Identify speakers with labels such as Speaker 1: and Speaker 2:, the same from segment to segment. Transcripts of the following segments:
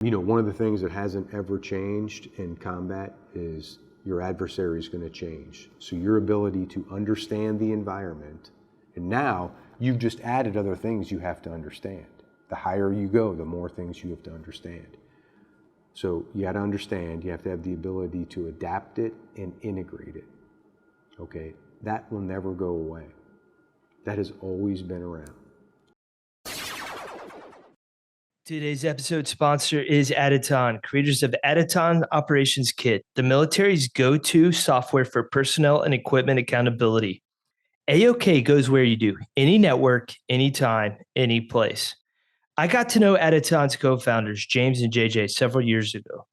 Speaker 1: One of the things that hasn't ever changed in combat is your adversary is going to change. So your ability to understand the environment, and now you've just added other things you have to understand. The higher you go, the more things you have to understand. So you got to understand, you have to have the ability to adapt it and integrate it. Okay, that will never go away. That has always been around.
Speaker 2: Today's episode sponsor is Aditon, creators of Aditon Operations Kit, the military's go-to software for personnel and equipment accountability. AOK goes where you do, any network, anytime, any place. I got to know Aditon's co-founders, James and JJ, several years ago.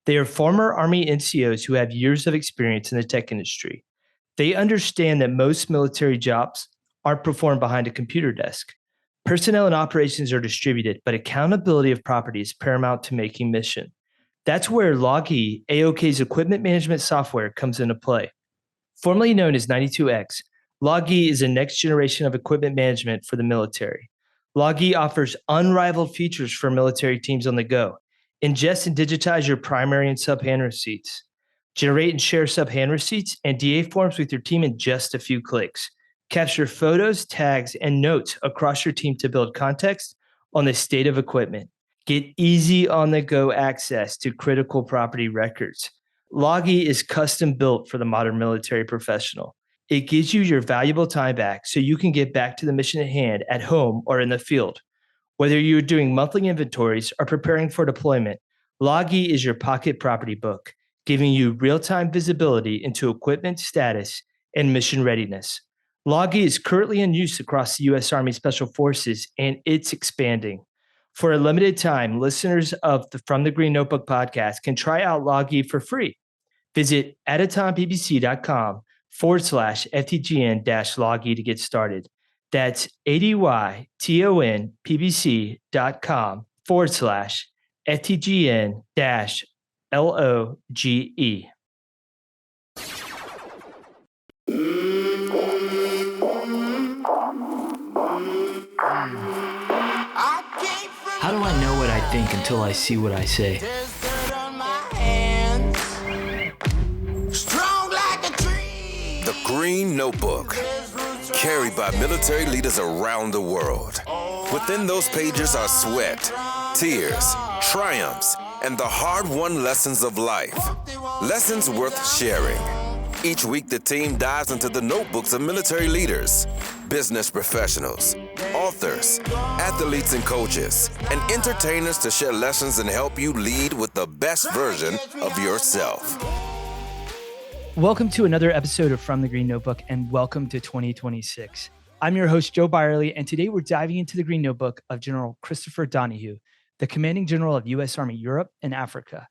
Speaker 2: They are former Army NCOs who have years of experience in the tech industry. They understand that most military jobs aren't performed behind a computer desk. Personnel and operations are distributed, but accountability of property is paramount to making mission. That's where Logi, AOK's equipment management software, comes into play. Formerly known as 92X, Logi is a next generation of equipment management for the military. Logi offers unrivaled features for military teams on the go. Ingest and digitize your primary and sub-hand receipts. Generate and share sub-hand receipts and DA forms with your team in just a few clicks. Capture photos, tags, and notes across your team to build context on the state of equipment. Get easy on-the-go access to critical property records. Logi is custom built for the modern military professional. It gives you your valuable time back so you can get back to the mission at hand at home or in the field. Whether you're doing monthly inventories or preparing for deployment, Logi is your pocket property book, giving you real-time visibility into equipment status and mission readiness. Logi is currently in use across the U.S. Army Special Forces, and it's expanding. For a limited time, listeners of the From the Green Notebook podcast can try out Logi for free. Visit aditonpbc.com/FTGN-Logi to get started. That's ADYTONPBC.com/FTGN-LOGE. How do I know what I think until I see what I say?
Speaker 3: The Green Notebook, carried by military leaders around the world. Within those pages are sweat, tears, triumphs, and the hard-won lessons of life. Lessons worth sharing. Each week, the team dives into the notebooks of military leaders, business professionals, authors, athletes and coaches, and entertainers to share lessons and help you lead with the best version of yourself.
Speaker 2: Welcome to another episode of From the Green Notebook, and welcome to 2026. I'm your host, Joe Byerly, and today we're diving into the Green Notebook of General Christopher Donahue, the Commanding General of U.S. Army Europe and Africa.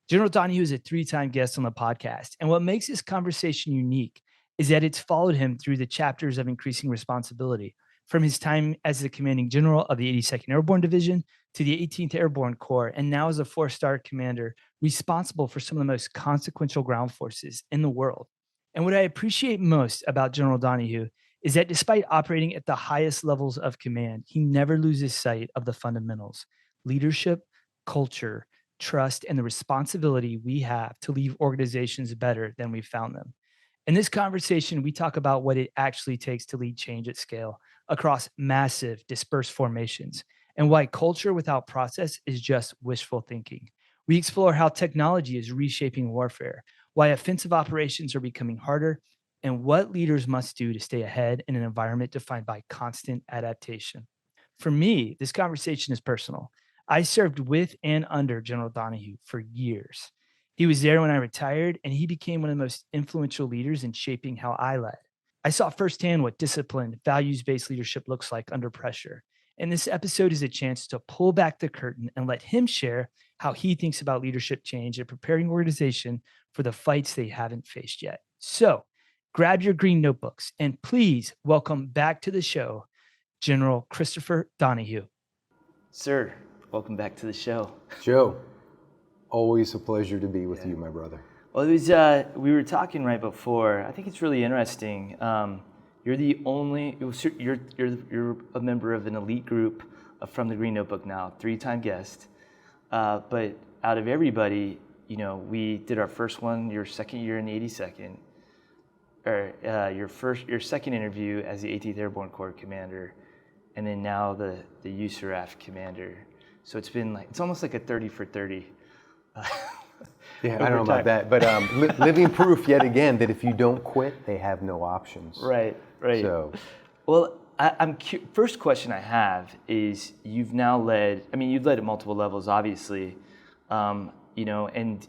Speaker 2: General Donahue is a three-time guest on the podcast, and what makes this conversation unique is that it's followed him through the chapters of increasing responsibility, from his time as the Commanding General of the 82nd Airborne Division to the 18th Airborne Corps, and now as a four-star commander responsible for some of the most consequential ground forces in the world. And what I appreciate most about General Donahue is that despite operating at the highest levels of command, he never loses sight of the fundamentals: leadership, culture, trust, and the responsibility we have to leave organizations better than we found them. In this conversation, we talk about what it actually takes to lead change at scale across massive dispersed formations, and why culture without process is just wishful thinking. We explore how technology is reshaping warfare, why offensive operations are becoming harder, and what leaders must do to stay ahead in an environment defined by constant adaptation. For me, this conversation is personal. I served with and under General Donahue for years. He was there when I retired, and he became one of the most influential leaders in shaping how I led. I saw firsthand what disciplined, values-based leadership looks like under pressure. And this episode is a chance to pull back the curtain and let him share how he thinks about leadership change and preparing organization for the fights they haven't faced yet. So grab your green notebooks and please welcome back to the show, General Christopher Donahue. Sir, welcome back to the show.
Speaker 1: Joe, always a pleasure to be with you, my brother.
Speaker 2: Well, it was, we were talking right before. I think it's really interesting. You're the only, you're a member of an elite group from the Green Notebook now, three-time guest. but out of everybody, we did our first one, your second year in the 82nd, or your second interview as the 18th Airborne Corps commander, and then now the USARAF commander. So it's almost like a 30 for 30.
Speaker 1: Yeah, I don't know about that, but living proof yet again that if you don't quit, they have no options.
Speaker 2: Right.
Speaker 1: So,
Speaker 2: well, first question I have is you've led at multiple levels, obviously, and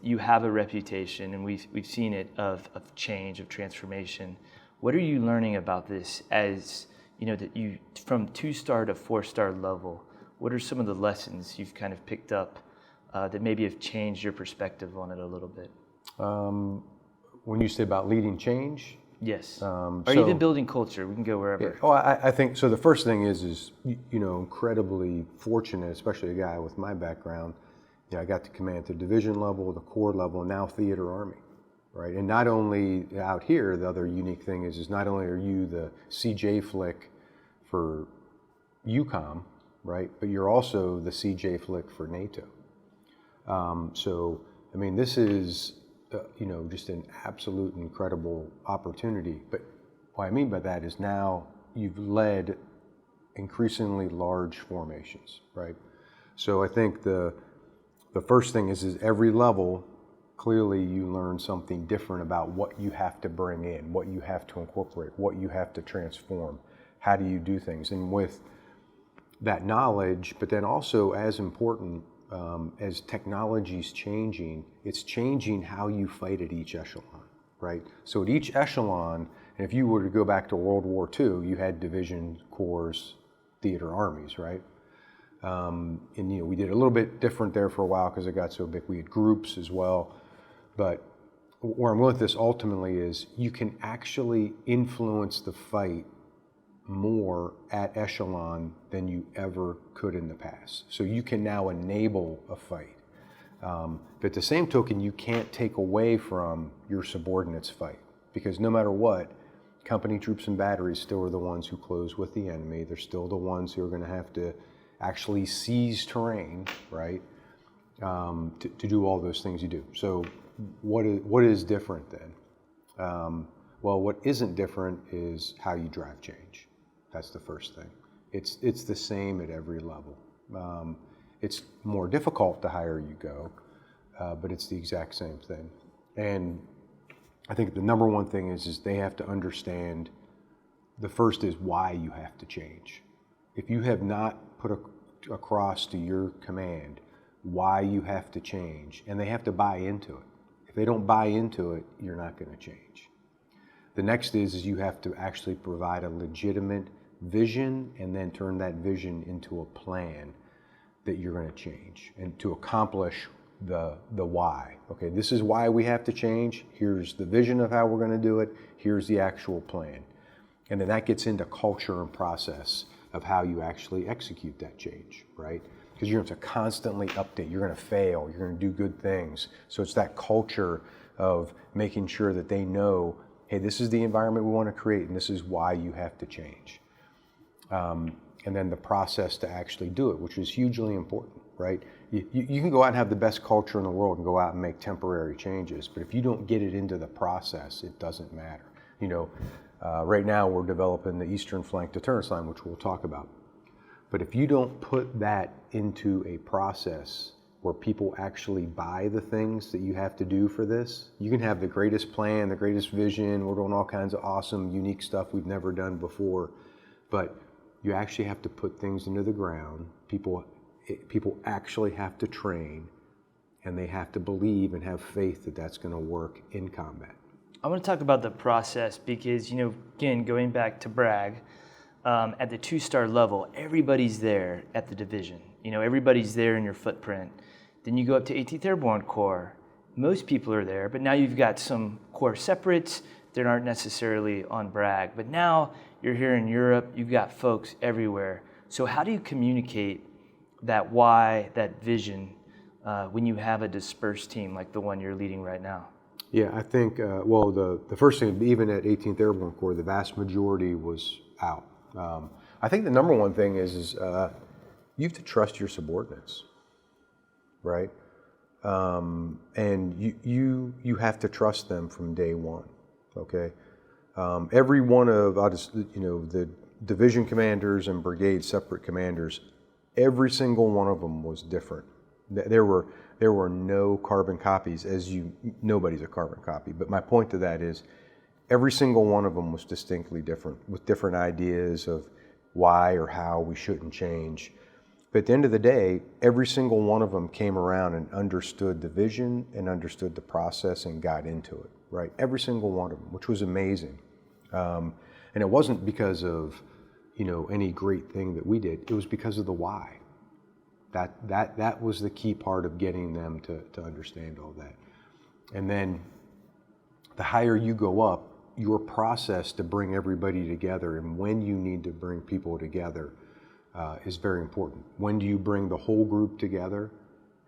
Speaker 2: you have a reputation, and we've seen it of change, of transformation. What are you learning about this as that you from 2-star to 4-star level? What are some of the lessons you've kind of picked up that maybe have changed your perspective on it a little bit?
Speaker 1: When you say about leading change?
Speaker 2: Yes. Or even building culture. We can go wherever.
Speaker 1: Yeah. Oh, I think so. The first thing is incredibly fortunate, especially a guy with my background. I got to command the division level, the corps level, and now theater army, right? And not only out here, the other unique thing is not only are you the CJ flick for EUCOM, right? But you're also the CJ flick for NATO. This is just an absolute incredible opportunity. But what I mean by that is now you've led increasingly large formations, right? So I think the first thing is every level, clearly you learn something different about what you have to bring in, what you have to incorporate, what you have to transform. How do you do things? And with that knowledge, but then also as important, as technology's changing, it's changing how you fight at each echelon, right? So at each echelon, and if you were to go back to World War II, you had division, corps, theater armies, right? We did a little bit different there for a while because it got so big. We had groups as well. But where I'm going with this ultimately is you can actually influence the fight more at echelon than you ever could in the past. So you can now enable a fight. But at the same token, you can't take away from your subordinates' fight, because no matter what, company troops and batteries still are the ones who close with the enemy. They're still the ones who are going to have to actually seize terrain, right, to do all those things you do. So what is different then? What isn't different is how you drive change. That's the first thing. It's the same at every level. It's more difficult the higher you go, but it's the exact same thing. And I think the number one thing is they have to understand, the first is why you have to change. If you have not put across to your command why you have to change, and they have to buy into it. If they don't buy into it, you're not going to change. The next is you have to actually provide a legitimate vision and then turn that vision into a plan that you're going to change and to accomplish the why. Okay, this is why we have to change. Here's the vision of how we're going to do it. Here's the actual plan. And then that gets into culture and process of how you actually execute that change, right? Because you're going to constantly update. You're going to fail. You're going to do good things. So it's that culture of making sure that they know, hey, this is the environment we want to create, and this is why you have to change. And then the process to actually do it, which is hugely important, right? You can go out and have the best culture in the world and go out and make temporary changes, but if you don't get it into the process, it doesn't matter. Right now we're developing the Eastern Flank Deterrence Line, which we'll talk about. But if you don't put that into a process where people actually buy the things that you have to do for this, you can have the greatest plan, the greatest vision, we're doing all kinds of awesome, unique stuff we've never done before, but you actually have to put things into the ground. People actually have to train, and they have to believe and have faith that that's going to work in combat.
Speaker 2: I want to talk about the process because, again, going back to Bragg, at the 2-star level, everybody's there at the division. Everybody's there in your footprint. Then you go up to 18th Airborne Corps. Most people are there, but now you've got some corps separates that aren't necessarily on Bragg. But now you're here in Europe, you've got folks everywhere. So how do you communicate that why, that vision, when you have a dispersed team like the one you're leading right now?
Speaker 1: Yeah, I think, the first thing, even at 18th Airborne Corps, the vast majority was out. I think the number one thing is you have to trust your subordinates. right? And you have to trust them from day one, okay? Every one of, the division commanders and brigade separate commanders, every single one of them was different. There were no carbon copies, nobody's a carbon copy. But my point to that is, every single one of them was distinctly different, with different ideas of why or how we shouldn't change. But at the end of the day, every single one of them came around and understood the vision and understood the process and got into it, right? Every single one of them, which was amazing. And it wasn't because of, any great thing that we did. It was because of the why. That was the key part of getting them to understand all that. And then the higher you go up, your process to bring everybody together and when you need to bring people together is very important. When do you bring the whole group together?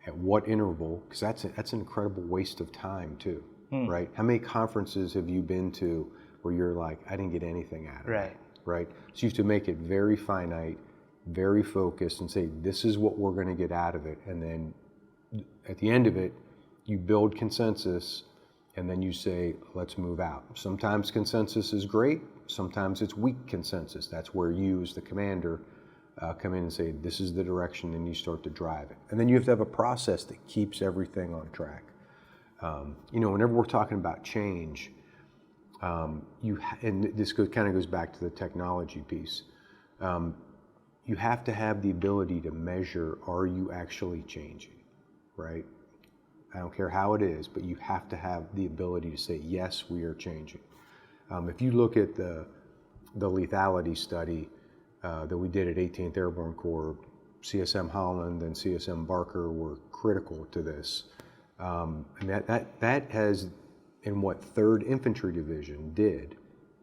Speaker 1: At what interval? Because that's an incredible waste of time too, right? How many conferences have you been to where you're like, I didn't get anything out of it, right? So you have to make it very finite, very focused, and say, this is what we're going to get out of it. And then at the end of it, you build consensus, and then you say, let's move out. Sometimes consensus is great. Sometimes it's weak consensus. That's where you, as the commander, come in and say, this is the direction, and you start to drive it. And then you have to have a process that keeps everything on track. Whenever we're talking about change, and this kind of goes back to the technology piece, you have to have the ability to measure, are you actually changing, right? I don't care how it is, but you have to have the ability to say, yes, we are changing. If you look at the lethality study that we did at 18th Airborne Corps, CSM Holland and CSM Barker were critical to this. And that has, in what 3rd Infantry Division did,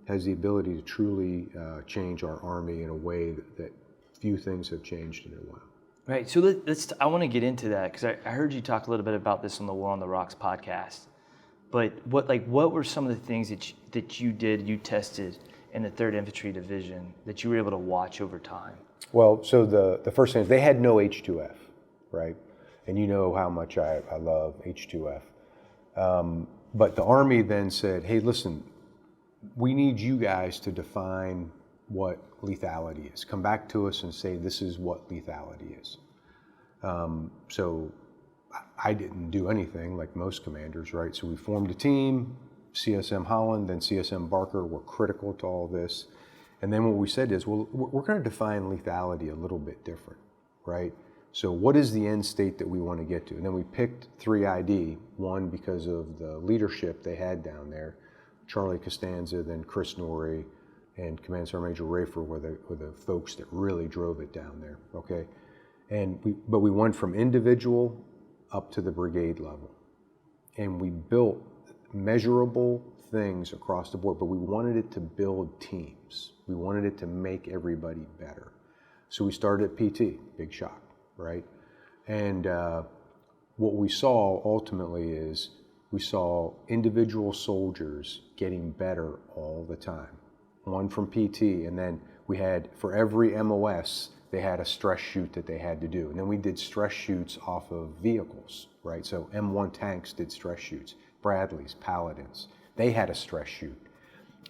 Speaker 1: has the ability to truly change our Army in a way that few things have changed in a while.
Speaker 2: Right. So I want to get into that because I heard you talk a little bit about this on the War on the Rocks podcast. But what were some of the things that you tested in the 3rd Infantry Division that you were able to watch over time?
Speaker 1: Well, so the first thing is they had no H2F, right? And you know how much I love H2F. But the Army then said, hey, listen, we need you guys to define what lethality is. Come back to us and say, this is what lethality is. So I didn't do anything like most commanders, right? So we formed a team. CSM Holland and CSM Barker were critical to all this. And then what we said is, well, we're going to define lethality a little bit different, right? So what is the end state that we want to get to? And then we picked 3ID, one because of the leadership they had down there. Charlie Costanza, then Chris Norrie, and Command Sergeant Major Rafer were the folks that really drove it down there, okay? But we went from individual up to the brigade level. And we built measurable things across the board, but we wanted it to build teams. We wanted it to make everybody better. So we started at PT, big shock, right? And what we saw ultimately is we saw individual soldiers getting better all the time. One from PT, and then we had, for every MOS, they had a stress shoot that they had to do. And then we did stress shoots off of vehicles, right? So M1 tanks did stress shoots, Bradleys, Paladins, they had a stress shoot.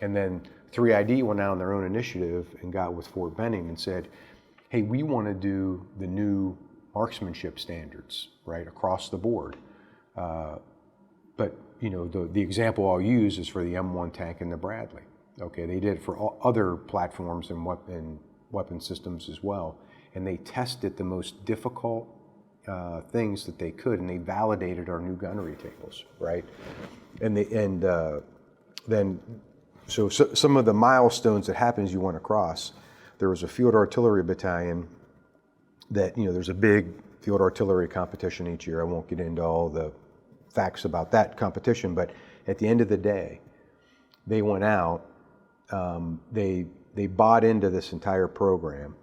Speaker 1: And then 3ID went out on their own initiative and got with Fort Benning and said, hey, we want to do the new marksmanship standards, right, across the board. But the example I'll use is for the M1 tank and the Bradley. Okay, they did it for all other platforms and weapon systems as well. And they tested the most difficult things that they could, and they validated our new gunnery tables, right? So some of the milestones that happens you went across, there was a field artillery battalion that, there's a big field artillery competition each year. I won't get into all the facts about that competition, but at the end of the day, they went out, they bought into this entire program.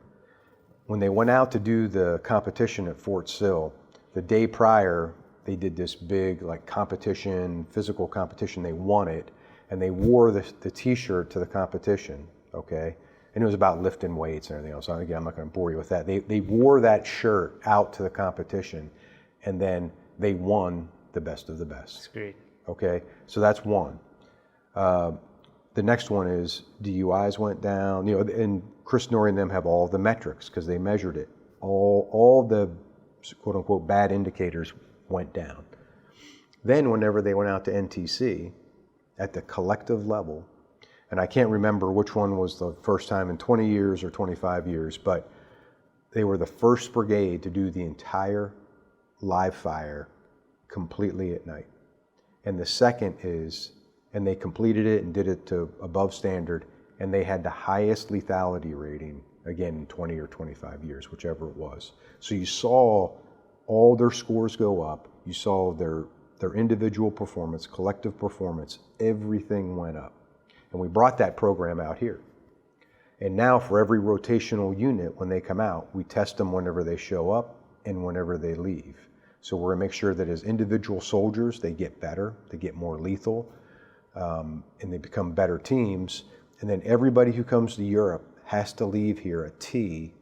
Speaker 1: When they went out to do the competition at Fort Sill, the day prior, they did this big competition, physical competition. They won it, and they wore the t-shirt to the competition, okay? And it was about lifting weights and everything else. Again, I'm not gonna bore you with that. They wore that shirt out to the competition, and then they won the best of the best.
Speaker 2: That's great.
Speaker 1: Okay, so that's one. The next one is DUIs went down, and Chris Norrie and them have all the metrics because they measured it. All the quote unquote bad indicators went down. Then whenever they went out to NTC at the collective level, and I can't remember which one was the first time in 20 years or 25 years, but they were the first brigade to do the entire live fire completely at night. And the second is, and they completed it and did it to above standard, and they had the highest lethality rating, again, in 20 or 25 years, whichever it was. So you saw all their scores go up. You saw their individual performance, collective performance, everything went up. And we brought that program out here. And now for every rotational unit, when they come out, we test them whenever they show up and whenever they leave. So we're gonna make sure that as individual soldiers, they get better, they get more lethal, and they become better teams. And then everybody who comes to Europe has to leave here a T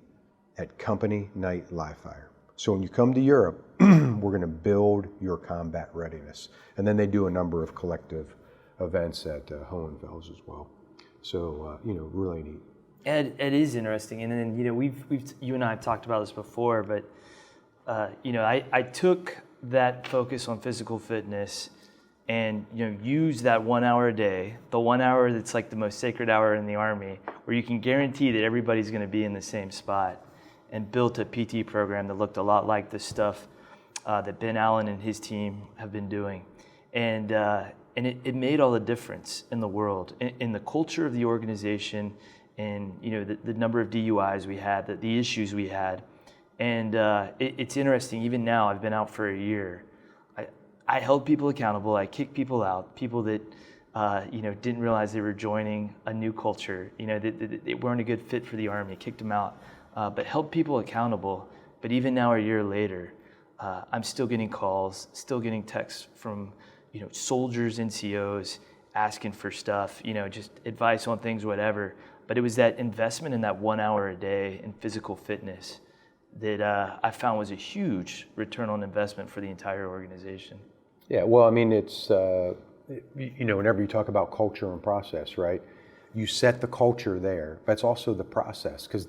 Speaker 1: at company night live fire. So when you come to Europe, we're gonna build your combat readiness. And then they do a number of collective events at Hohenfels as well. So, really neat.
Speaker 2: It is interesting, and then you and I have talked about this before, but I took that focus on physical fitness and use that 1 hour a day, the 1 hour that's like the most sacred hour in the Army, where you can guarantee that everybody's going to be in the same spot, and built a PT program that looked a lot like the stuff that Ben Allen and his team have been doing, and it made all the difference in the world, in the culture of the organization, and the number of DUIs we had, the issues we had. And it's interesting, even now, I've been out for a year. I held people accountable. I kicked people out, people that didn't realize they were joining a new culture, that they weren't a good fit for the Army, kicked them out, but held people accountable. But even now, a year later, I'm still getting calls, still getting texts from soldiers, NCOs, asking for stuff, just advice on things, whatever. But it was that investment in that 1 hour a day in physical fitness that I found was a huge return on investment for the entire organization.
Speaker 1: Yeah, well, I mean, it's, whenever you talk about culture and process, right? You set the culture there. That's also the process, because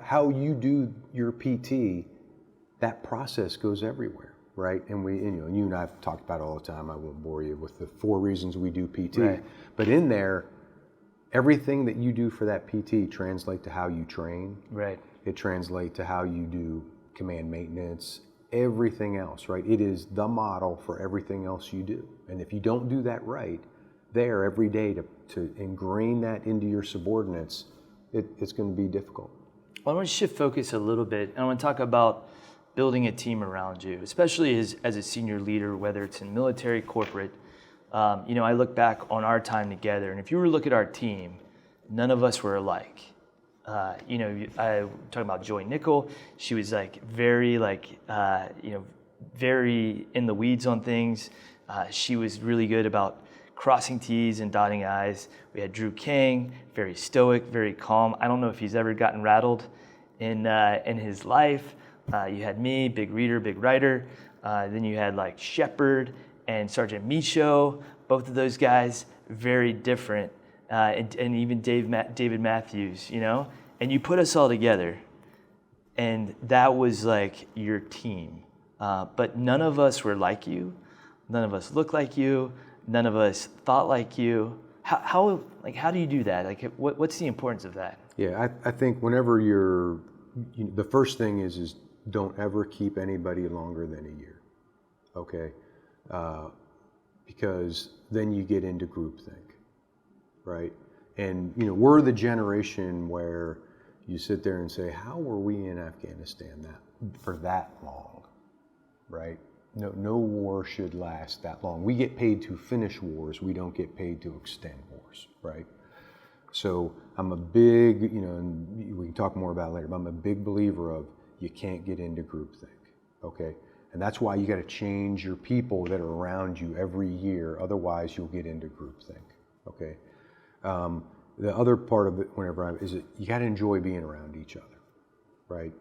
Speaker 1: how you do your PT, that process goes everywhere, right? And you and I have talked about it all the time. I won't bore you with the 4 reasons we do PT. Right. But in there, everything that you do for that PT translates to how you train. Right. It translates to how you do command maintenance, everything else, right? It is the model for everything else you do. And if you don't do that right there every day to ingrain that into your subordinates, it's going to be difficult.
Speaker 2: Well, I want to shift focus a little bit. And I want to talk about building a team around you, especially as a senior leader, whether it's in military, corporate. I look back on our time together, and if you were to look at our team, none of us were alike. I'm talking about Joy Nickel. She was very in the weeds on things. She was really good about crossing T's and dotting I's. We had Drew King, very stoic, very calm. I don't know if he's ever gotten rattled in his life. You had me, big reader, big writer. Then you had Shepard and Sergeant Michaud, both of those guys, very different, and even David Matthews, and you put us all together, and that was your team. But none of us were like you, none of us looked like you, none of us thought like you. How do you do that? What's the importance of that?
Speaker 1: Yeah, I think whenever the first thing is don't ever keep anybody longer than a year, okay? Because then you get into groupthink, right? And we're the generation where you sit there and say, how were we in Afghanistan for that long, right? No war should last that long. We get paid to finish wars. We don't get paid to extend wars, right? So I'm a big, and we can talk more about it later, but I'm a big believer of you can't get into groupthink, okay? And that's why you got to change your people that are around you every year. Otherwise, you'll get into groupthink, okay? The other part of it, is that you got to enjoy being around each other, right?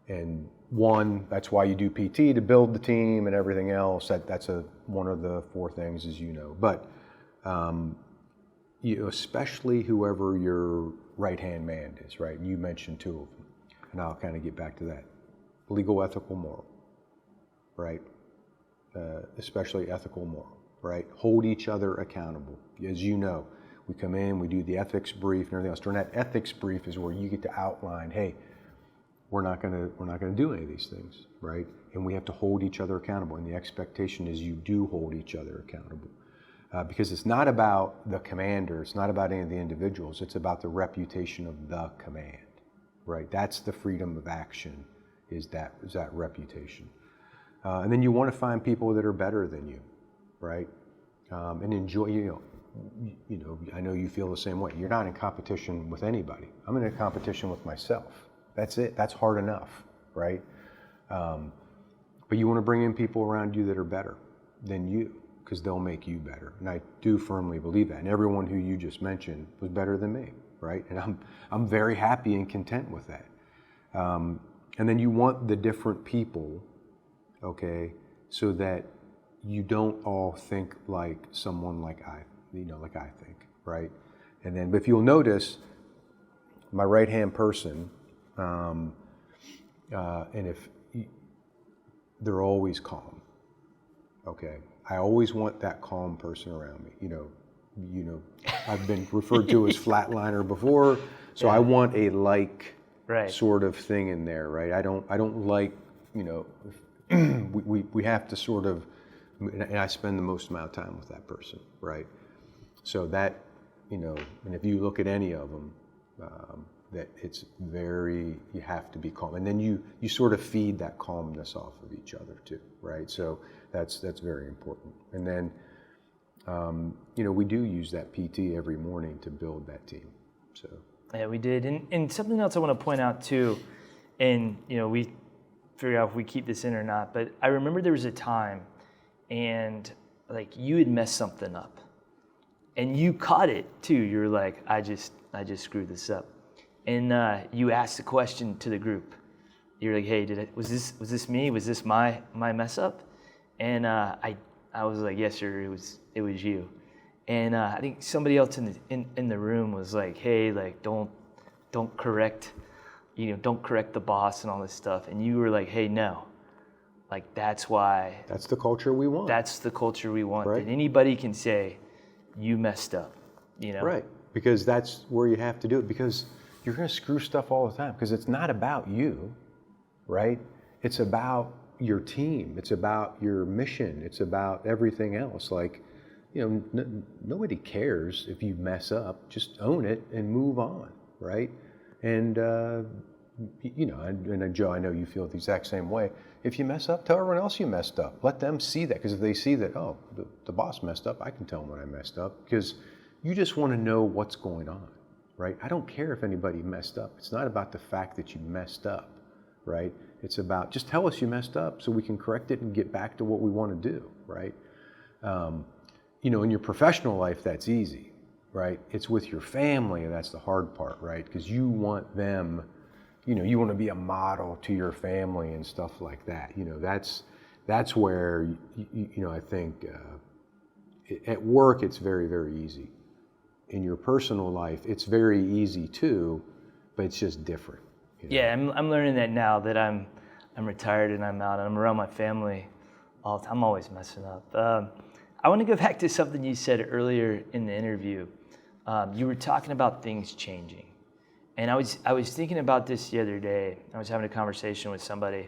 Speaker 1: And one, that's why you do PT, to build the team and everything else. That's one of the 4 things, as you know. But especially whoever your right-hand man is, right? You mentioned 2 of them, and I'll kind of get back to that. Legal, ethical, moral, right? Especially ethical, moral, right? Hold each other accountable. As you know, we come in, we do the ethics brief and everything else. During that ethics brief is where you get to outline, hey, we're not gonna do any of these things, right? And we have to hold each other accountable. And the expectation is you do hold each other accountable. Because it's not about the commander, it's not about any of the individuals, it's about the reputation of the command, right? That's the freedom of action, is that reputation. And then you want to find people that are better than you, right? And enjoy, I know you feel the same way. You're not in competition with anybody. I'm in a competition with myself. That's it. That's hard enough, right? But you want to bring in people around you that are better than you, because they'll make you better. And I do firmly believe that. And everyone who you just mentioned was better than me, right? And I'm very happy and content with that. And then you want the different people, okay, so that you don't all think like someone like I think, right? And then, but if you'll notice, my right-hand person, and if they're always calm, okay? I always want that calm person around me. I've been referred to as flatliner before, so I want a sort of thing in there, right? I don't like, we have to sort of, and I spend the most amount of time with that person, right? So that, and if you look at any of them, that it's you have to be calm. And then you sort of feed that calmness off of each other too, right? So that's very important. And then, we do use that PT every morning to build that team, so.
Speaker 2: Yeah, we did. And something else I want to point out too, and we figure out if we keep this in or not, but I remember there was a time and like you had messed something up and you caught it too. You were like, I just screwed this up. And you asked the question to the group. You're like, hey, was this me? Was this my mess up? And I was like, yes, sir, it was you. And I think somebody else in the room was like, hey, like don't correct, don't correct the boss and all this stuff. And you were like, hey, no, like that's the culture we want. That's the culture we want. Right. That anybody can say, you messed up,
Speaker 1: Right, because that's where you have to do it, because you're going to screw stuff all the time, because it's not about you, right? It's about your team. It's about your mission. It's about everything else. Like, nobody cares if you mess up. Just own it and move on, right? And, and Joe, I know you feel the exact same way. If you mess up, tell everyone else you messed up. Let them see that, because if they see that, oh, the boss messed up, I can tell them when I messed up, because you just want to know what's going on, right? I don't care if anybody messed up. It's not about the fact that you messed up, right? It's about, just tell us you messed up so we can correct it and get back to what we want to do, right? In your professional life, that's easy, right? It's with your family, and that's the hard part, right? Because you want them, you want to be a model to your family and stuff like that. That's where, I think at work, it's very, very easy. In your personal life, it's very easy too, but it's just different.
Speaker 2: Yeah, I'm learning that now that I'm retired and I'm out and I'm around my family all the time. I'm always messing up. I want to go back to something you said earlier in the interview. You were talking about things changing. And I was thinking about this the other day. I was having a conversation with somebody,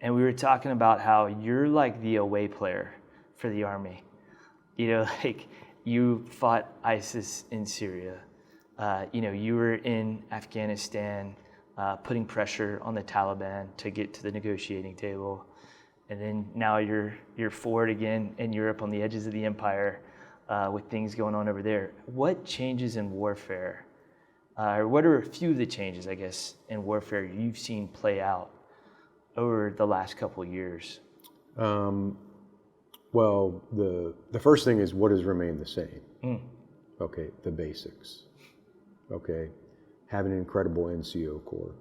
Speaker 2: and we were talking about how you're like the away player for the Army. Like you fought ISIS in Syria. You were in Afghanistan, putting pressure on the Taliban to get to the negotiating table. And then now you're forward again in Europe on the edges of the empire with things going on over there. What changes in warfare, or what are a few of the changes, I guess, in warfare you've seen play out over the last couple of years?
Speaker 1: Well, the first thing is, what has remained the same? Okay, the basics. Okay, have an incredible NCO corps.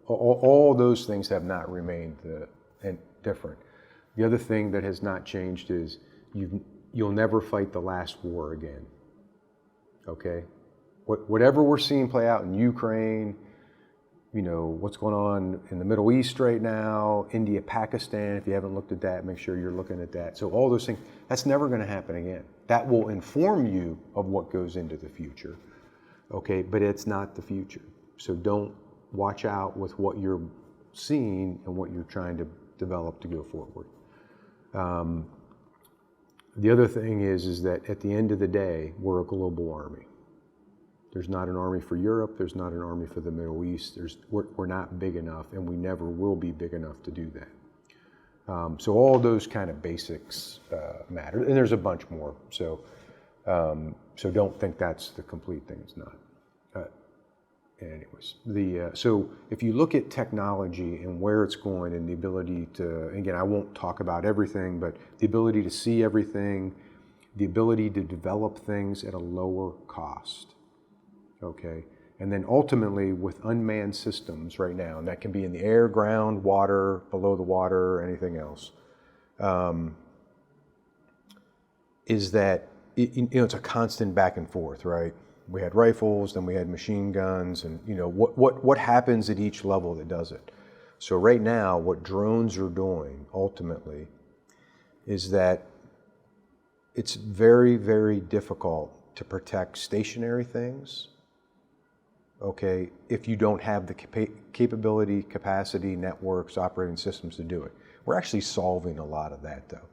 Speaker 1: all those things have not remained different. The other thing that has not changed is you'll never fight the last war again. Okay, whatever we're seeing play out in Ukraine, what's going on in the Middle East right now, India, Pakistan. If you haven't looked at that, make sure you're looking at that. So all those things, that's never going to happen again. That will inform you of what goes into the future. Okay, but it's not the future. So don't watch out with what you're seeing and what you're trying to develop to go forward. The other thing is that at the end of the day, we're a global army. There's not an army for Europe. There's not an army for the Middle East. We're not big enough, and we never will be big enough to do that. So all those kind of basics matter, and there's a bunch more. So don't think that's the complete thing. It's not. Anyways, so if you look at technology and where it's going and the ability to, again, I won't talk about everything, but the ability to see everything, the ability to develop things at a lower cost, okay? And then ultimately with unmanned systems right now, and that can be in the air, ground, water, below the water, anything else, is that, it's a constant back and forth, right? We had rifles, then we had machine guns, and what happens at each level that does it. So right now, what drones are doing ultimately is that it's very, very difficult to protect stationary things, okay, if you don't have the capability, capacity, networks, operating systems to do it. We're actually solving a lot of that though.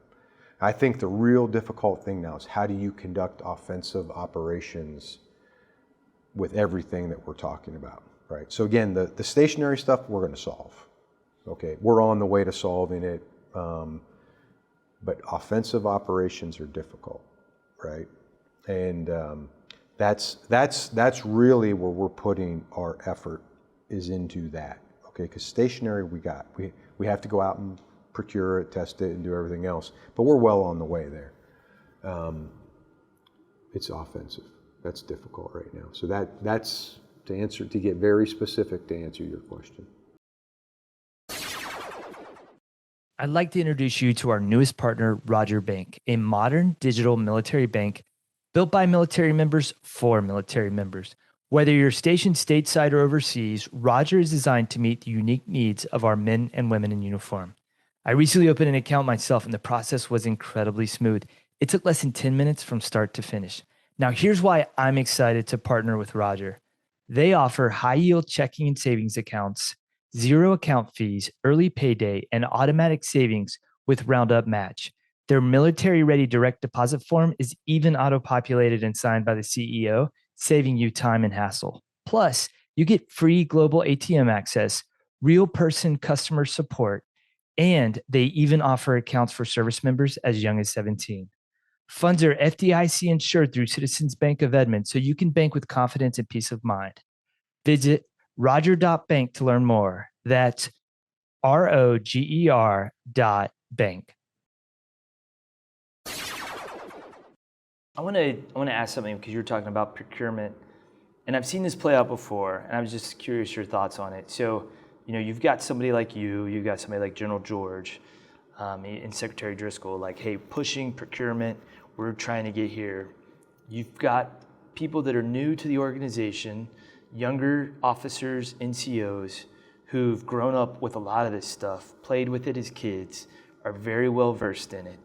Speaker 1: I think the real difficult thing now is how do you conduct offensive operations with everything that we're talking about, right? So again, the stationary stuff we're going to solve, okay? We're on the way to solving it, but offensive operations are difficult, right? And that's really where we're putting our effort is into that, okay? Because stationary we have to go out and procure it, test it, and do everything else, but we're well on the way there. It's offensive. That's difficult right now. So that's to get very specific to answer your question.
Speaker 2: I'd like to introduce you to our newest partner, Roger Bank, a modern digital military bank built by military members for military members. Whether you're stationed stateside or overseas, Roger is designed to meet the unique needs of our men and women in uniform. I recently opened an account myself, and the process was incredibly smooth. It took less than 10 minutes from start to finish. Now, here's why I'm excited to partner with Roger. They offer high-yield checking and savings accounts, zero account fees, early payday, and automatic savings with Roundup Match. Their military-ready direct deposit form is even auto-populated and signed by the CEO, saving you time and hassle. Plus, you get free global ATM access, real person customer support, and they even offer accounts for service members as young as 17. Funds are FDIC insured through Citizens Bank of Edmond, so you can bank with confidence and peace of mind. Visit roger.bank to learn more. That's ROGER.bank. I want to ask something because you were talking about procurement, and I've seen this play out before, and I was just curious your thoughts on it. So, you've got somebody like you've got somebody like General George, and Secretary Driscoll, like, hey, pushing procurement, we're trying to get here. You've got people that are new to the organization, younger officers, NCOs, who've grown up with a lot of this stuff, played with it as kids, are very well versed in it.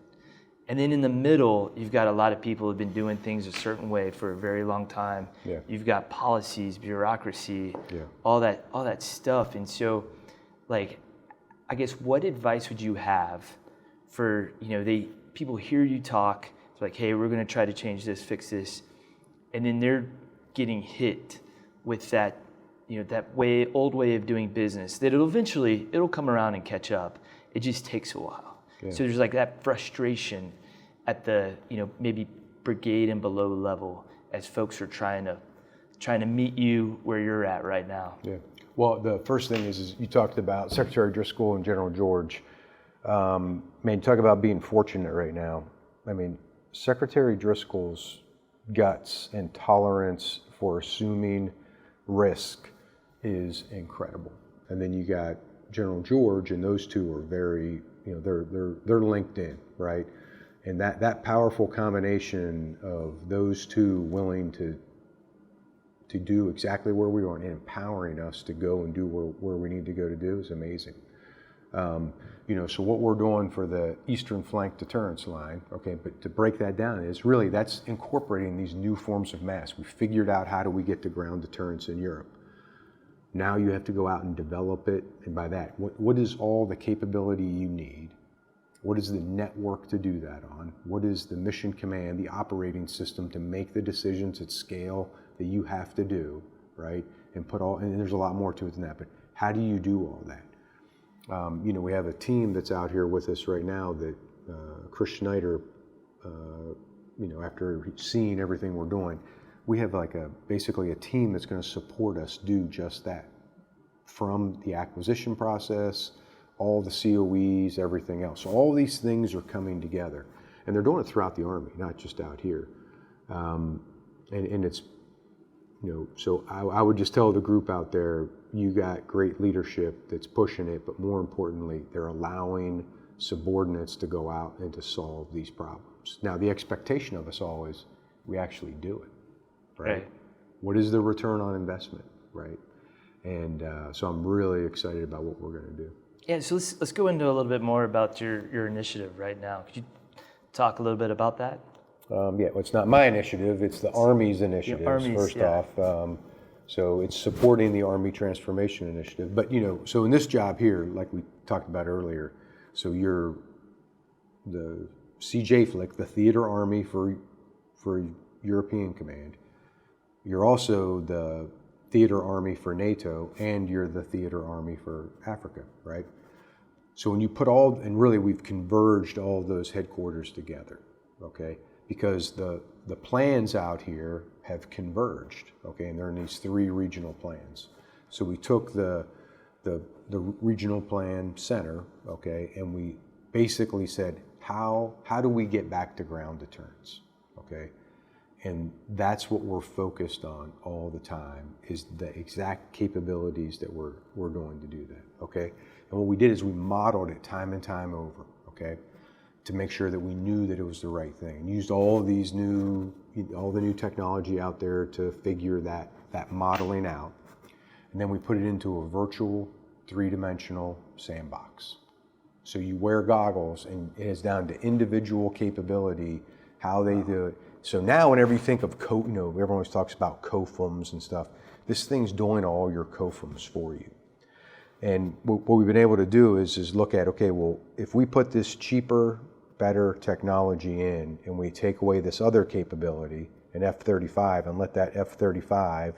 Speaker 2: And then in the middle, you've got a lot of people who've been doing things a certain way for a very long time. Yeah. You've got policies, bureaucracy, all that stuff. And so, like, I guess what advice would you have for, people hear you talk, it's like, hey, we're going to try to change this, fix this, and then they're getting hit with that, that old way of doing business that it'll come around and catch up. It just takes a while. Yeah. So there's like that frustration at the, maybe brigade and below level as folks are trying to meet you where you're at right now.
Speaker 1: Yeah. Well, the first thing is you talked about Secretary Driscoll and General George. Talk about being fortunate right now. Secretary Driscoll's guts and tolerance for assuming risk is incredible. And then you got General George, and those two are very, they're linked in, right? And that powerful combination of those two willing to do exactly where we are and empowering us to go and do where we need to go to do is amazing. So what we're doing for the Eastern Flank Deterrence Line, okay, but to break that down is really that's incorporating these new forms of mass. We figured out how do we get to ground deterrence in Europe. Now you have to go out and develop it, and by that, what is all the capability you need? What is the network to do that on? What is the mission command, the operating system to make the decisions at scale that you have to do, right? And there's a lot more to it than that, but how do you do all that? We have a team that's out here with us right now that Chris Schneider, after seeing everything we're doing, we have basically a team that's going to support us do just that. From the acquisition process, all the COEs, everything else. So all these things are coming together. And they're doing it throughout the Army, not just out here. And it's, so I would just tell the group out there, you got great leadership that's pushing it, but more importantly, they're allowing subordinates to go out and to solve these problems. Now, the expectation of us all is we actually do it, right? What is the return on investment, right? And so I'm really excited about what we're going to do.
Speaker 2: Yeah, so let's go into a little bit more about your initiative right now. Could you talk a little bit about that?
Speaker 1: Well, it's not my initiative, it's the Army's initiative, first off. So it's supporting the Army Transformation Initiative. But, so in this job here, like we talked about earlier, so you're the CJFLIC, the Theater Army for European Command. You're also the Theater Army for NATO, and you're the Theater Army for Africa, right? So when you put and really we've converged all of those headquarters together, okay? Because the plans out here have converged, okay? And they're in these 3 regional plans. So we took the regional plan center, okay, and we basically said, how do we get back to ground deterrence, okay? And that's what we're focused on all the time, is the exact capabilities that we're going to do that, okay? And what we did is we modeled it time and time over, okay, to make sure that we knew that it was the right thing. And used all the new technology out there to figure that modeling out. And then we put it into a virtual 3-dimensional sandbox. So you wear goggles and it is down to individual capability, how they do it. So now whenever you think of everyone always talks about COFMs and stuff, this thing's doing all your COFMs for you. And what we've been able to do is look at, okay, well, if we put this cheaper, better technology in and we take away this other capability, an F-35, and let that F-35,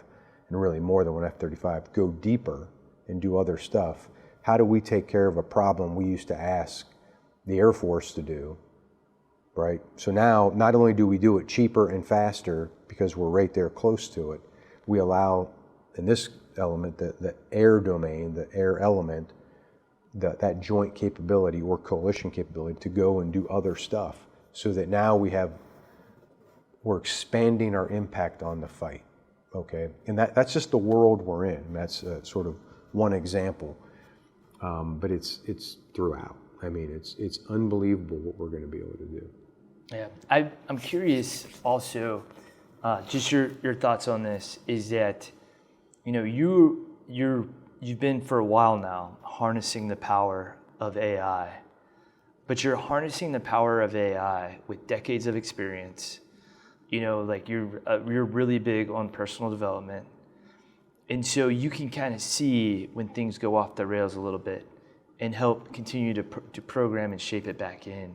Speaker 1: and really more than one F-35, go deeper and do other stuff, how do we take care of a problem we used to ask the Air Force to do? Right? So now, not only do we do it cheaper and faster because we're right there close to it, we allow, in this element, the air domain, the air element, that joint capability or coalition capability to go and do other stuff, so that now we're expanding our impact on the fight, okay? And that's just the world we're in. That's sort of one example, but it's throughout. I mean, it's unbelievable what we're going to be able to do.
Speaker 2: Yeah, I'm curious also, just your thoughts on this, is that, you've been for a while now harnessing the power of AI, but you're harnessing the power of AI with decades of experience. You're really big on personal development. And so you can kind of see when things go off the rails a little bit and help continue to program and shape it back in.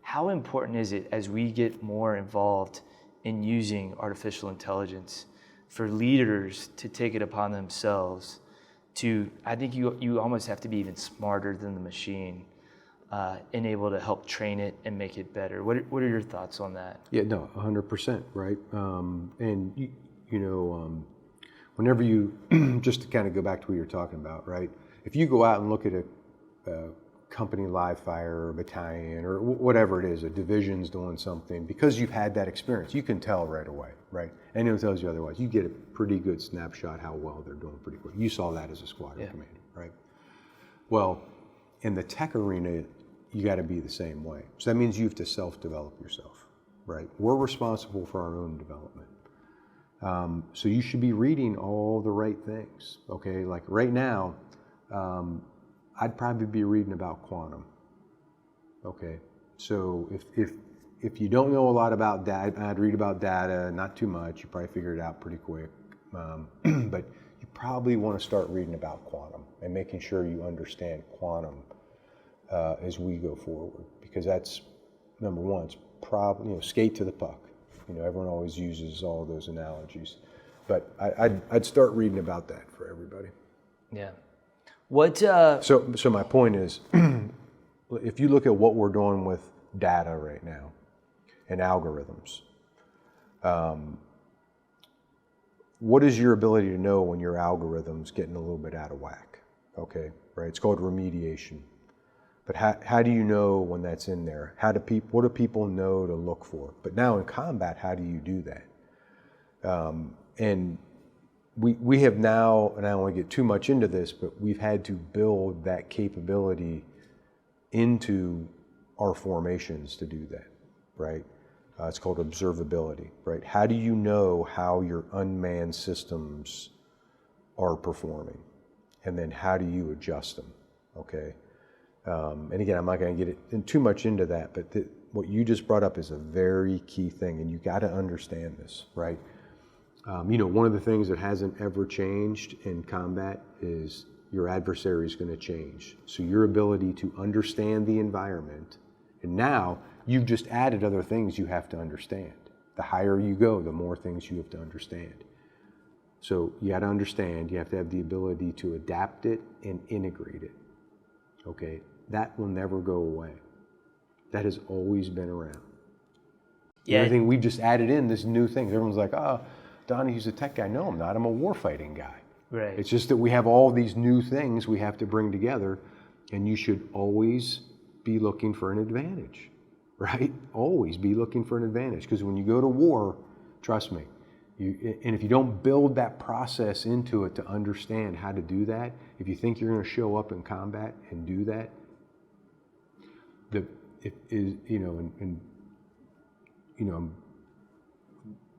Speaker 2: How important is it, as we get more involved in using artificial intelligence, for leaders to take it upon themselves to, I think you almost have to be even smarter than the machine, and able to help train it and make it better. What are your thoughts on that?
Speaker 1: Yeah, no, 100%, right? Whenever you, just to kind of go back to what you're talking about, right? If you go out and look at a company live fire or battalion or whatever it is, a division's doing something, because you've had that experience, you can tell right away, right? Anyone tells you otherwise, you get a pretty good snapshot how well they're doing pretty quick. You saw that as a squadron commander, right? Well, in the tech arena, you got to be the same way. So that means you have to self-develop yourself, right? We're responsible for our own development. So you should be reading all the right things, okay? Like right now, I'd probably be reading about quantum, okay? So if you don't know a lot about data, I'd read about data, not too much, you probably figure it out pretty quick. But you probably want to start reading about quantum and making sure you understand quantum as we go forward, because that's, number one, it's probably, skate to the puck. Everyone always uses all those analogies, but I'd start reading about that for everybody.
Speaker 2: Yeah. What?
Speaker 1: So my point is, if you look at what we're doing with data right now and algorithms, what is your ability to know when your algorithm's getting a little bit out of whack? Okay, right? It's called remediation. But how do you know when that's in there? What do people know to look for? But now in combat, how do you do that? And we have now, and I don't want to get too much into this, but we've had to build that capability into our formations to do that, right? It's called observability, right? How do you know how your unmanned systems are performing? And then how do you adjust them, okay? And again, I'm not going to get too much into that, but what you just brought up is a very key thing, and you got to understand this, right? One of the things that hasn't ever changed in combat is your adversary is going to change. So your ability to understand the environment, and now you've just added other things you have to understand. The higher you go, the more things you have to understand. So you got to understand, you have to have the ability to adapt it and integrate it, okay? That will never go away. That has always been around.
Speaker 2: Yeah.
Speaker 1: Everything we've just added in, this new thing. Everyone's like, oh, Donahue's a tech guy. No, I'm not. I'm a warfighting guy.
Speaker 2: Right.
Speaker 1: It's just that we have all these new things we have to bring together, and you should always be looking for an advantage, right? Always be looking for an advantage, because when you go to war, trust me, and if you don't build that process into it to understand how to do that, if you think you're going to show up in combat and do that,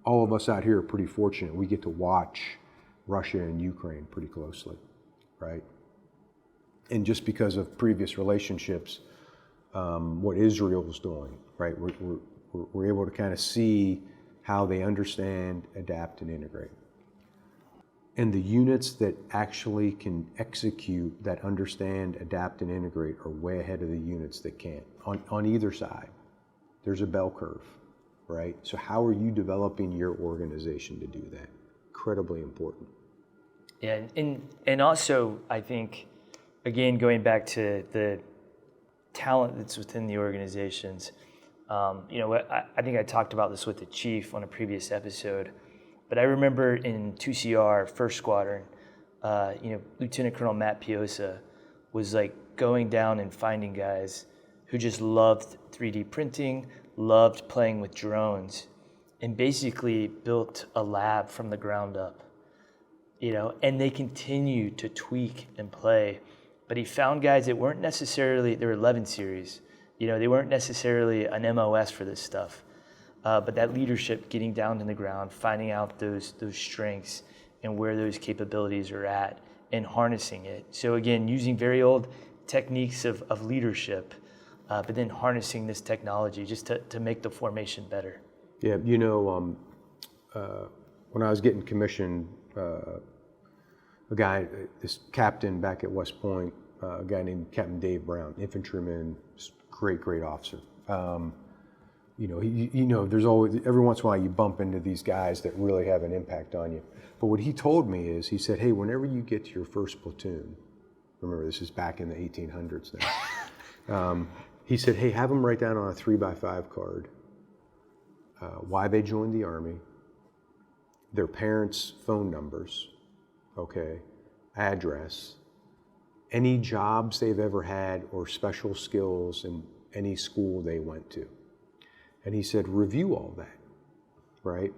Speaker 1: all of us out here are pretty fortunate. We get to watch Russia and Ukraine pretty closely, right? And just because of previous relationships, what Israel's doing, right? We're able to kind of see how they understand, adapt, and integrate. And the units that actually can execute, that understand, adapt, and integrate are way ahead of the units that can't, on either side. There's a bell curve, right? So how are you developing your organization to do that? Incredibly important.
Speaker 2: Yeah, and also I think, again, going back to the talent that's within the organizations, I think I talked about this with the chief on a previous episode, but I remember in 2CR, 1st Squadron, Lieutenant Colonel Matt Piosa was like going down and finding guys who just loved 3D printing, loved playing with drones, and basically built a lab from the ground up, and they continue to tweak and play. But he found guys that weren't necessarily, they were 11 series, they weren't necessarily an MOS for this stuff. But that leadership, getting down to the ground, finding out those strengths and where those capabilities are at, and harnessing it. So again, using very old techniques of leadership, but then harnessing this technology just to make the formation better.
Speaker 1: Yeah, when I was getting commissioned, this captain back at West Point, a guy named Captain Dave Brown, infantryman, great officer. There's always, every once in a while you bump into these guys that really have an impact on you. But what he told me is, he said, hey, whenever you get to your first platoon, remember this is back in the 1800s now, he said, hey, have them write down on a 3x5 card why they joined the Army, their parents' phone numbers, okay, address, any jobs they've ever had or special skills in any school they went to. And he said, review all that, right?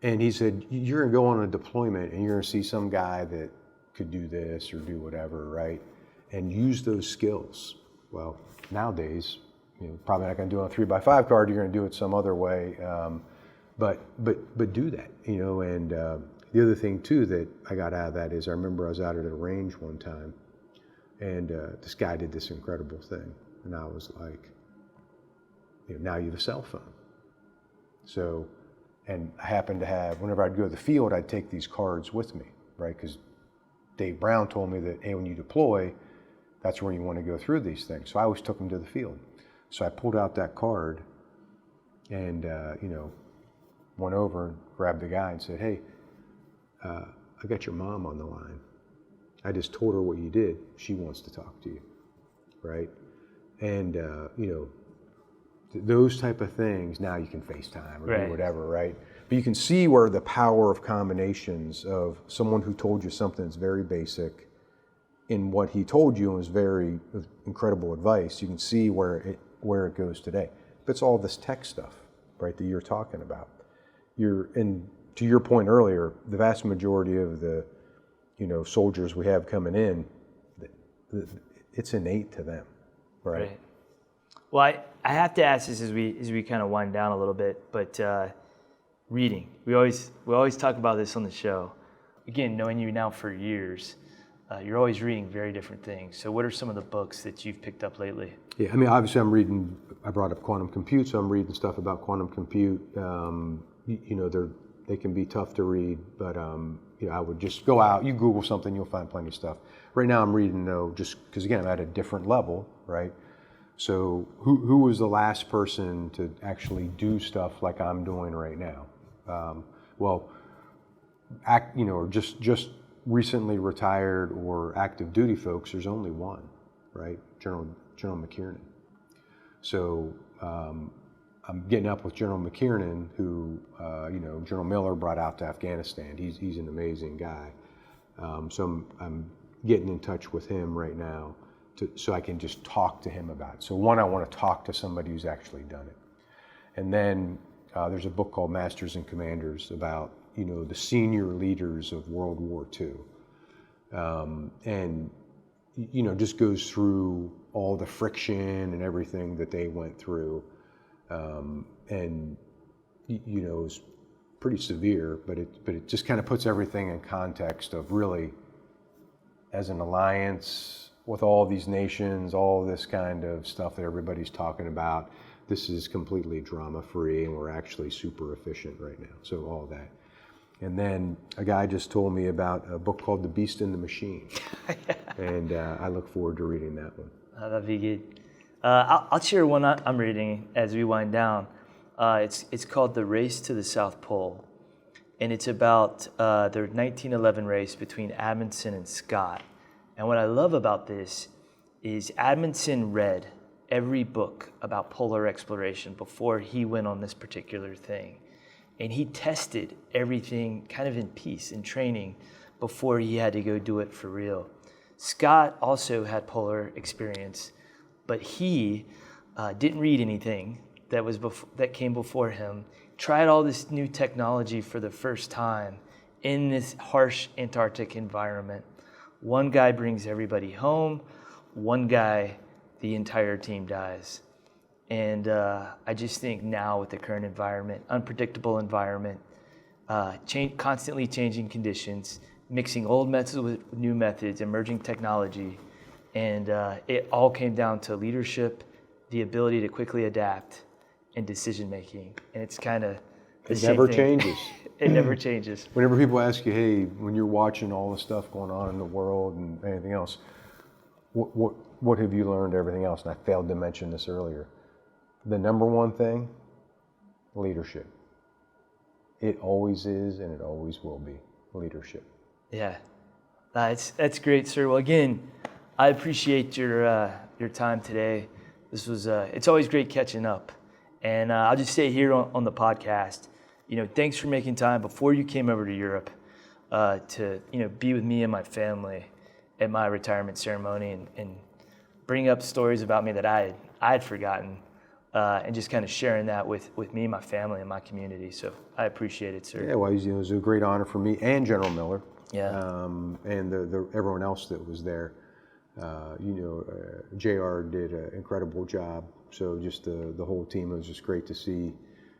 Speaker 1: And he said, you're gonna go on a deployment and you're gonna see some guy that could do this or do whatever, right? And use those skills. Well, nowadays, probably not gonna do it on a 3x5 card, you're gonna do it some other way. But do that, and the other thing too that I got out of that is I remember I was out at a range one time and this guy did this incredible thing. And I was like, now you have a cell phone. So, and I happened to have, whenever I'd go to the field, I'd take these cards with me, right? Because Dave Brown told me that, hey, when you deploy, that's where you want to go through these things. So I always took them to the field. So I pulled out that card and, went over and grabbed the guy and said, hey, I got your mom on the line. I just told her what you did. She wants to talk to you, right? And, those type of things, now you can FaceTime or do whatever, right? But you can see where the power of combinations of someone who told you something that's very basic in what he told you was very incredible advice. You can see where it goes today. But it's all this tech stuff, right, that you're talking about. And to your point earlier, the vast majority of the, soldiers we have coming in, it's innate to them, right?
Speaker 2: Well, I have to ask this as we kind of wind down a little bit, but reading. We always talk about this on the show. Again, knowing you now for years, you're always reading very different things. So what are some of the books that you've picked up lately?
Speaker 1: Yeah, I mean, obviously I brought up quantum compute, so I'm reading stuff about quantum compute. They can be tough to read, but I would just go out, you Google something, you'll find plenty of stuff. Right now I'm reading though, just because again, I'm at a different level, right? So who was the last person to actually do stuff like I'm doing right now? Or just recently retired or active duty folks, there's only one, right? General McKiernan. So I'm getting up with General McKiernan, who General Miller brought out to Afghanistan. He's an amazing guy. So I'm getting in touch with him right now so I can just talk to him about it. So one, I want to talk to somebody who's actually done it. And then there's a book called Masters and Commanders about, the senior leaders of World War II. And, just goes through all the friction and everything that they went through. It's pretty severe, but it just kind of puts everything in context of really, as an alliance, with all these nations, all this kind of stuff that everybody's talking about, this is completely drama-free and we're actually super efficient right now. So all that. And then a guy just told me about a book called The Beast and the Machine. And I look forward to reading that one.
Speaker 2: That'd be good. I'll share one I'm reading as we wind down. It's called The Race to the South Pole. And it's about the 1911 race between Amundsen and Scott. And what I love about this is Amundsen read every book about polar exploration before he went on this particular thing. And he tested everything kind of in peace, in training, before he had to go do it for real. Scott also had polar experience, but he didn't read anything that came before him, tried all this new technology for the first time in this harsh Antarctic environment. One guy brings everybody home, one guy, the entire team dies. And I just think now with the current environment, unpredictable environment, constantly changing conditions, mixing old methods with new methods, emerging technology, and it all came down to leadership, the ability to quickly adapt, and decision making. And it's kind of the same
Speaker 1: never
Speaker 2: thing.
Speaker 1: Changes.
Speaker 2: It never changes.
Speaker 1: Whenever people ask you, hey, when you're watching all the stuff going on in the world and anything else, what have you learned, everything else? And I failed to mention this earlier. The number one thing, leadership. It always is and it always will be leadership.
Speaker 2: Yeah, that's great, sir. Well, again, I appreciate your time today. This was it's always great catching up, and I'll just say here on the podcast, thanks for making time before you came over to Europe to be with me and my family, at my retirement ceremony and bring up stories about me that I had forgotten, and just kind of sharing that with me, my family, and my community. So I appreciate it, sir.
Speaker 1: Yeah, well, it was a great honor for me and General Miller.
Speaker 2: Yeah.
Speaker 1: And everyone else that was there. JR did an incredible job. So just the whole team, it was just great to see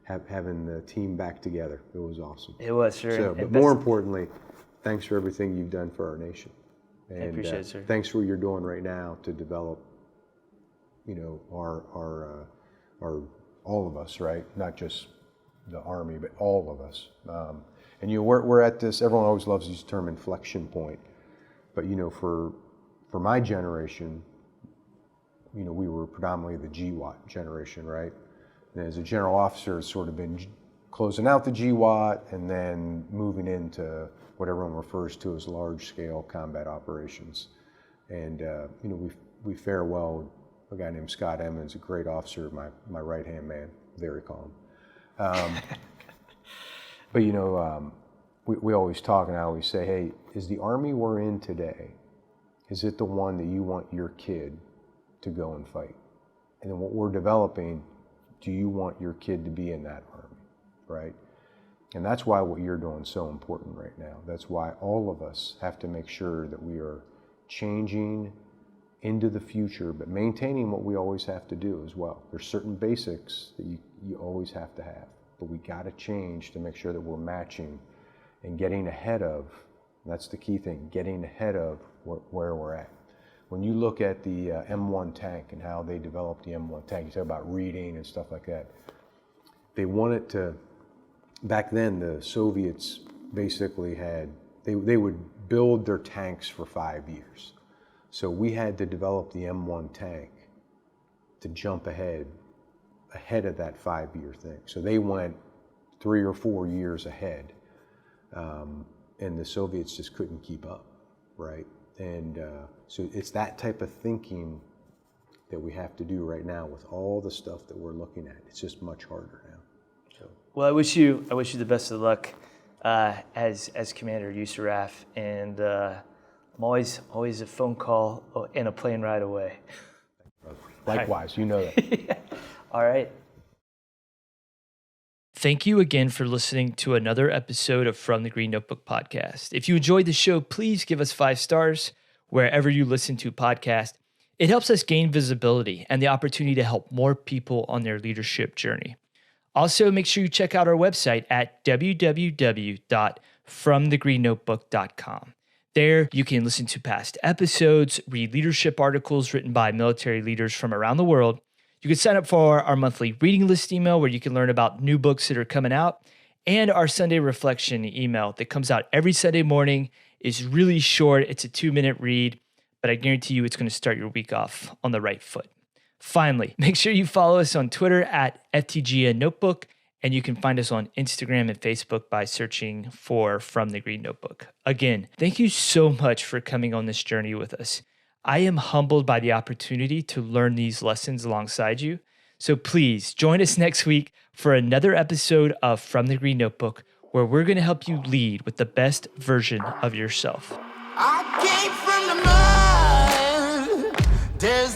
Speaker 1: having the team back together. It was awesome.
Speaker 2: It was, sure.
Speaker 1: So, but more importantly, thanks for everything you've done for our nation. And
Speaker 2: I appreciate it, sir.
Speaker 1: Thanks for what you're doing right now to develop, our all of us, right? Not just the Army, but all of us. And we're at this. Everyone always loves this term inflection point, but for my generation, we were predominantly the GWAT generation, right? And as a general officer, it's sort of been closing out the GWAT and then moving into what everyone refers to as large-scale combat operations. And we farewelled a guy named Scott Emmons, a great officer, my right-hand man, very calm. But we always talk, and I always say, hey, is the Army we're in today, is it the one that you want your kid to go and fight? And then what we're developing, do you want your kid to be in that Army, right? And that's why what you're doing is so important right now. That's why all of us have to make sure that we are changing into the future, but maintaining what we always have to do as well. There's certain basics that you always have to have, but we got to change to make sure that we're matching and getting ahead of, that's the key thing, getting ahead of where we're at. When you look at the M1 tank and how they developed the M1 tank, you talk about reading and stuff like that. They wanted to, back then the Soviets basically they would build their tanks for 5 years. So we had to develop the M1 tank to jump ahead of that 5-year thing. So they went 3 or 4 years ahead, and the Soviets just couldn't keep up, right? And so it's that type of thinking that we have to do right now with all the stuff that we're looking at. It's just much harder now. So.
Speaker 2: Well, I wish you the best of luck as Commander Yusaraf, and I'm always a phone call and a plane ride away.
Speaker 1: Likewise, you know that.
Speaker 2: All right. Thank you again for listening to another episode of From the Green Notebook podcast. If you enjoyed the show, please give us 5 stars wherever you listen to podcasts. It helps us gain visibility and the opportunity to help more people on their leadership journey. Also, make sure you check out our website at www.fromthegreennotebook.com. There, you can listen to past episodes, read leadership articles written by military leaders from around the world. You can sign up for our monthly reading list email where you can learn about new books that are coming out, and our Sunday reflection email that comes out every Sunday morning. Is really short. It's a 2-minute read, but I guarantee you it's going to start your week off on the right foot. Finally, make sure you follow us on Twitter at FTGN Notebook, and you can find us on Instagram and Facebook by searching for From the Green Notebook. Again, thank you so much for coming on this journey with us. I am humbled by the opportunity to learn these lessons alongside you. So please join us next week for another episode of From the Green Notebook, where we're going to help you lead with the best version of yourself.
Speaker 4: I came from the mud. There's